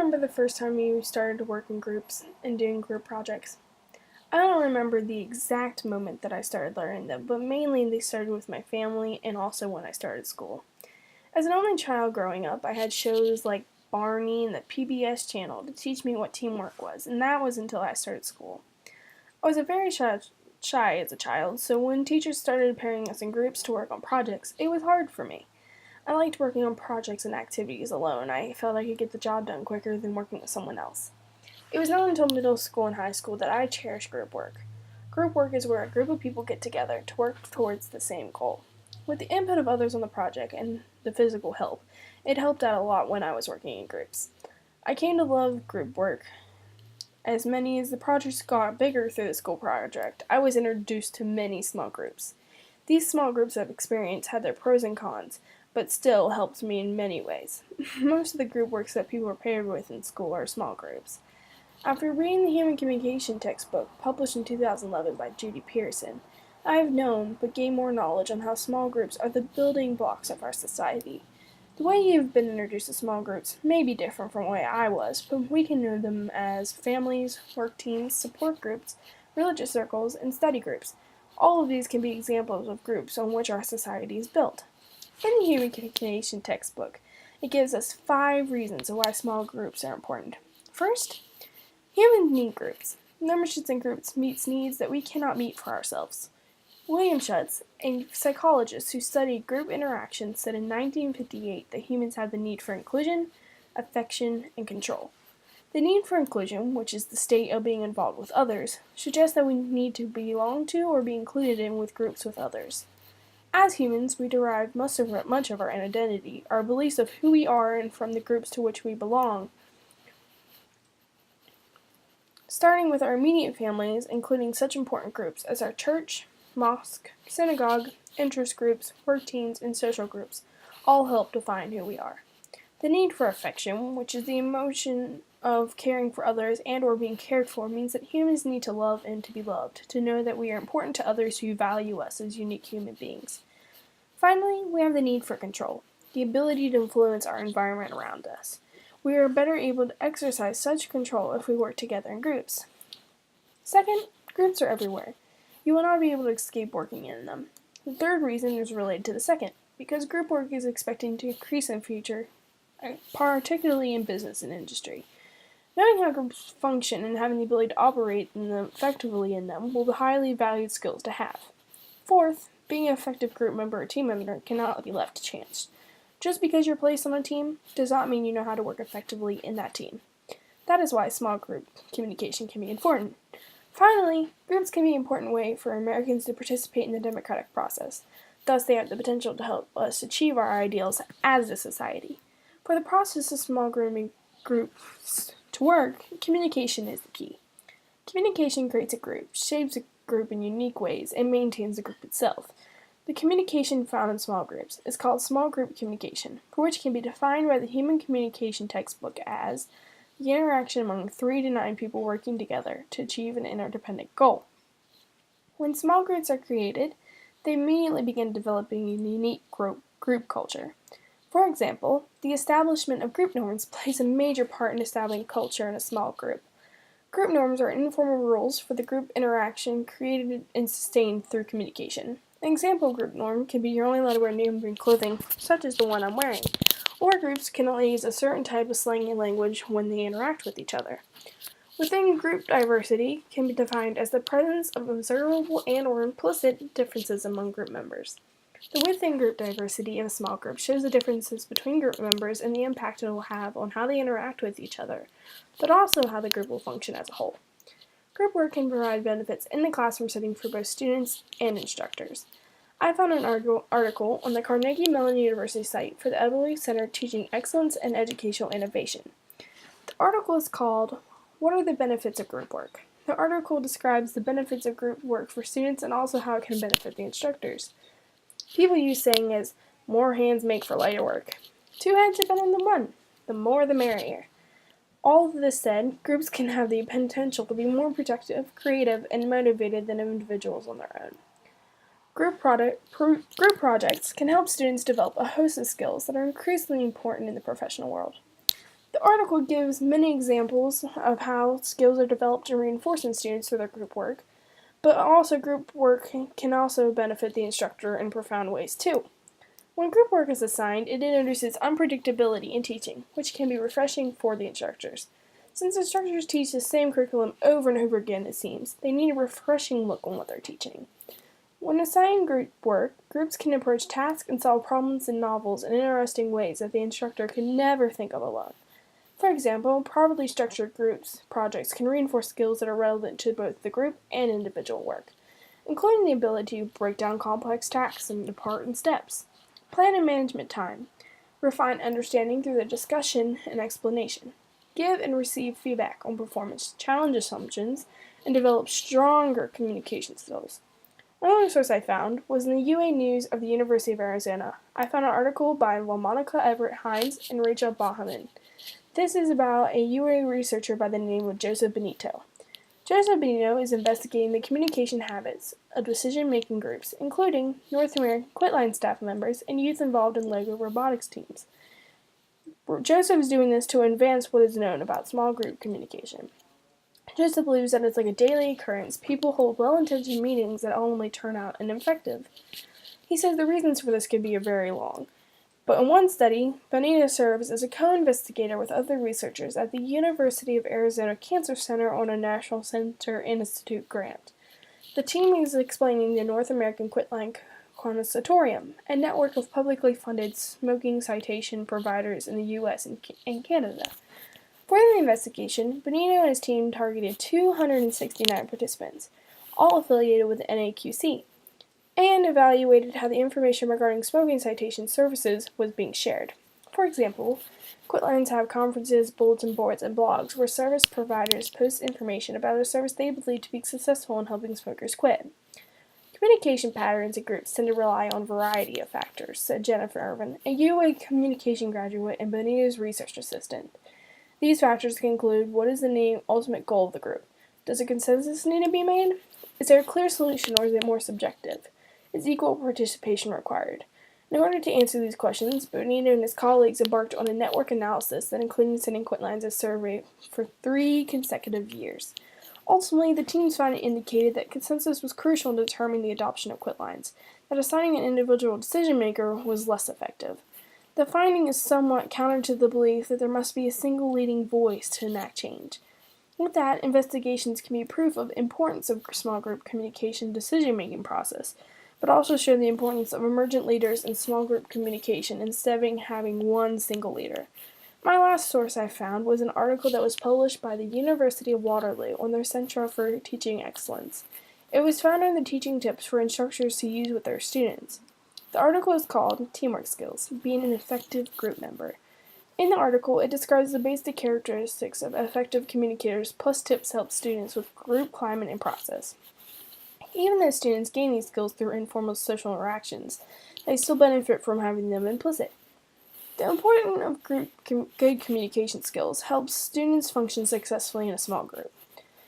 remember the first time you started to work in groups and doing group projects. I don't remember the exact moment that I started learning them, but mainly they started with my family and also when I started school. As an only child growing up, I had shows like Barney and the PBS channel to teach me what teamwork was, and that was until I started school. I was a very shy as a child, so when teachers started pairing us in groups to work on projects, it was hard for me. I liked working on projects and activities alone. I felt I could get the job done quicker than working with someone else. It was not until middle school and high school that I cherished group work. Group work is where a group of people get together to work towards the same goal. With the input of others on the project and the physical help, it helped out a lot when I was working in groups. I came to love group work. As many as the projects got bigger through the school project, I was introduced to many small groups. These small groups of experience had their pros and cons, but still helped me in many ways. Most of the group works that people are paired with in school are small groups. After reading the Human Communication textbook, published in 2011 by Judy Pearson, I have known but gained more knowledge on how small groups are the building blocks of our society. The way you've been introduced to small groups may be different from the way I was, but we can know them as families, work teams, support groups, religious circles, and study groups. All of these can be examples of groups on which our society is built. In the Human Communication textbook, it gives us 5 reasons why small groups are important. First, humans need groups. Memberships in groups meets needs that we cannot meet for ourselves. William Schutz, a psychologist who studied group interaction, said in 1958 that humans have the need for inclusion, affection, and control. The need for inclusion, which is the state of being involved with others, suggests that we need to belong to or be included in with groups with others. As humans, we derive much of our identity, our beliefs of who we are, and from the groups to which we belong. Starting with our immediate families, including such important groups as our church, mosque, synagogue, interest groups, work teams, and social groups, all help define who we are. The need for affection, which is the emotion of caring for others and or being cared for, means that humans need to love and to be loved, to know that we are important to others who value us as unique human beings. Finally, we have the need for control, the ability to influence our environment around us. We are better able to exercise such control if we work together in groups. Second, groups are everywhere. You will not be able to escape working in them. The third reason is related to the second, because group work is expected to increase in the future, particularly in business and industry. Knowing how groups function and having the ability to operate effectively in them will be highly valued skills to have. Fourth, being an effective group member or team member cannot be left to chance. Just because you're placed on a team does not mean you know how to work effectively in that team. That is why small group communication can be important. Finally, groups can be an important way for Americans to participate in the democratic process. Thus, they have the potential to help us achieve our ideals as a society. For the process of small groups to work, communication is the key. Communication creates a group, shapes a group in unique ways, and maintains the group itself. The communication found in small groups is called small group communication, for which can be defined by the Human Communication textbook as the interaction among 3 to 9 people working together to achieve an interdependent goal. When small groups are created, they immediately begin developing a unique group culture. For example, the establishment of group norms plays a major part in establishing culture in a small group. Group norms are informal rules for the group interaction created and sustained through communication. An example group norm can be you're only allowed to wear name-brand clothing, such as the one I'm wearing, or groups can only use a certain type of slang and language when they interact with each other. Within group diversity can be defined as the presence of observable and or implicit differences among group members. The within group diversity of a small group shows the differences between group members and the impact it will have on how they interact with each other, but also how the group will function as a whole. Group work can provide benefits in the classroom setting for both students and instructors. I found an article on the Carnegie Mellon University site for the Eberly Center Teaching Excellence and Educational Innovation. The article is called, "What are the benefits of group work?" The article describes the benefits of group work for students and also how it can benefit the instructors. People use saying as, "more hands make for lighter work." 2 heads are better than 1. The more the merrier. All of this said, groups can have the potential to be more productive, creative, and motivated than individuals on their own. Group projects can help students develop a host of skills that are increasingly important in the professional world. The The article gives many examples of how skills are developed and reinforced in students through their group work, but also group work can also benefit the instructor in profound ways too. When group work is assigned, it introduces unpredictability in teaching, which can be refreshing for the instructors. Since instructors teach the same curriculum over and over again, it seems, they need a refreshing look on what they're teaching. When assigned group work, groups can approach tasks and solve problems in novels and interesting ways that the instructor could never think of alone. For example, properly structured groups projects can reinforce skills that are relevant to both the group and individual work, including the ability to break down complex tasks into parts and steps. Plan and management time. Refine understanding through the discussion and explanation. Give and receive feedback on performance, challenge assumptions, and develop stronger communication skills. Another source I found was in the UA News of the University of Arizona. I found an article by LaMonica Everett Hines and Rachel Bahaman. This is about a UA researcher by the name of Joseph Benito. Joseph Benito is investigating the communication habits of decision-making groups, including North American Quitline staff members and youth involved in LEGO robotics teams. Joseph is doing this to advance what is known about small group communication. Joseph believes that it's like a daily occurrence. People hold well-intentioned meetings that ultimately turn out ineffective. He says the reasons for this could be very long. But in one study, Benito serves as a co-investigator with other researchers at the University of Arizona Cancer Center on a National Center Institute grant. The team is explaining the North American Quitline Consortium, a network of publicly funded smoking cessation providers in the U.S. and Canada. For the investigation, Benito and his team targeted 269 participants, all affiliated with the NAQC, and evaluated how the information regarding smoking cessation services was being shared. For example, Quitlines have conferences, bulletin boards, and blogs where service providers post information about a service they believe to be successful in helping smokers quit. Communication patterns in groups tend to rely on a variety of factors, said Jennifer Irvin, a UA communication graduate and Benito's research assistant. These factors can include what is the ultimate goal of the group? Does a consensus need to be made? Is there a clear solution or is it more subjective? Is equal participation required? In order to answer these questions, Benito and his colleagues embarked on a network analysis that included sending Quitlines a survey for 3 consecutive years. Ultimately, the team's finding indicated that consensus was crucial in determining the adoption of Quitlines, that assigning an individual decision-maker was less effective. The finding is somewhat counter to the belief that there must be a single leading voice to enact change. With that, investigations can be proof of the importance of small group communication decision-making process, but also show the importance of emergent leaders in small group communication instead of having one single leader. My last source I found was an article that was published by the University of Waterloo on their Center for Teaching Excellence. It was found in the teaching tips for instructors to use with their students. The article is called Teamwork Skills, Being an Effective Group Member. In the article, it describes the basic characteristics of effective communicators plus tips to help students with group climate and process. Even though students gain these skills through informal social interactions, they still benefit from having them implicit. The importance of good communication skills helps students function successfully in a small group.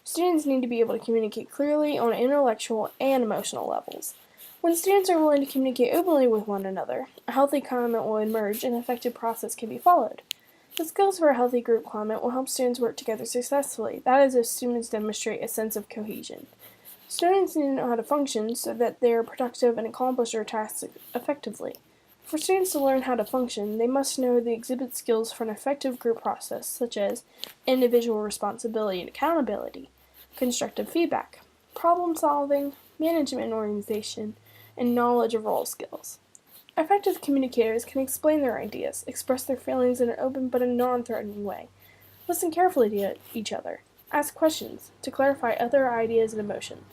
Students need to be able to communicate clearly on intellectual and emotional levels. When students are willing to communicate openly with one another, a healthy climate will emerge and an effective process can be followed. The skills for a healthy group climate will help students work together successfully, that is, if students demonstrate a sense of cohesion. Students need to know how to function so that they are productive and accomplish their tasks effectively. For students to learn how to function, they must know the exhibit skills for an effective group process, such as individual responsibility and accountability, constructive feedback, problem solving, management and organization, and knowledge of role skills. Effective communicators can explain their ideas, express their feelings in an open but a non-threatening way, listen carefully to each other, ask questions to clarify other ideas and emotions,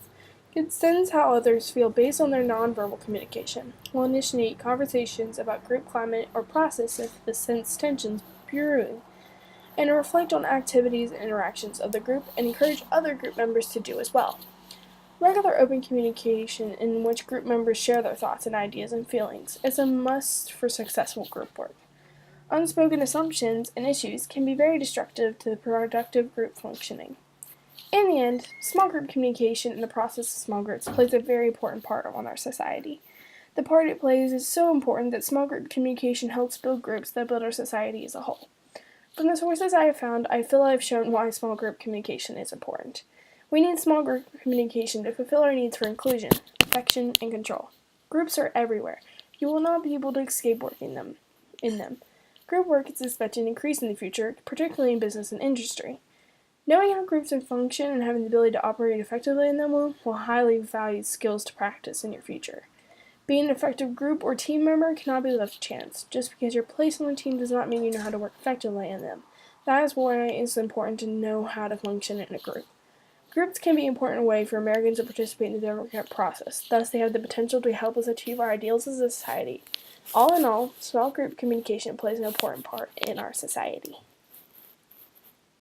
can sense how others feel based on their nonverbal communication, will initiate conversations about group climate or process if the sense tensions brewing, and reflect on activities and interactions of the group and encourage other group members to do as well. Regular open communication in which group members share their thoughts and ideas and feelings is a must for successful group work. Unspoken assumptions and issues can be very destructive to the productive group functioning. In the end, small group communication in the process of small groups plays a very important part on our society. The part it plays is so important that small group communication helps build groups that build our society as a whole. From the sources I have found, I feel I've shown why small group communication is important. We need small group communication to fulfill our needs for inclusion, affection, and control. Groups are everywhere. You will not be able to escape working in them. Group work is expected to increase in the future, particularly in business and industry. Knowing how groups function and having the ability to operate effectively in them will highly valued skills to practice in your future. Being an effective group or team member cannot be left to chance. Just because you're placed on the team does not mean you know how to work effectively in them. That is why it is important to know how to function in a group. Groups can be an important way for Americans to participate in the democratic process. Thus, they have the potential to help us achieve our ideals as a society. All in all, small group communication plays an important part in our society.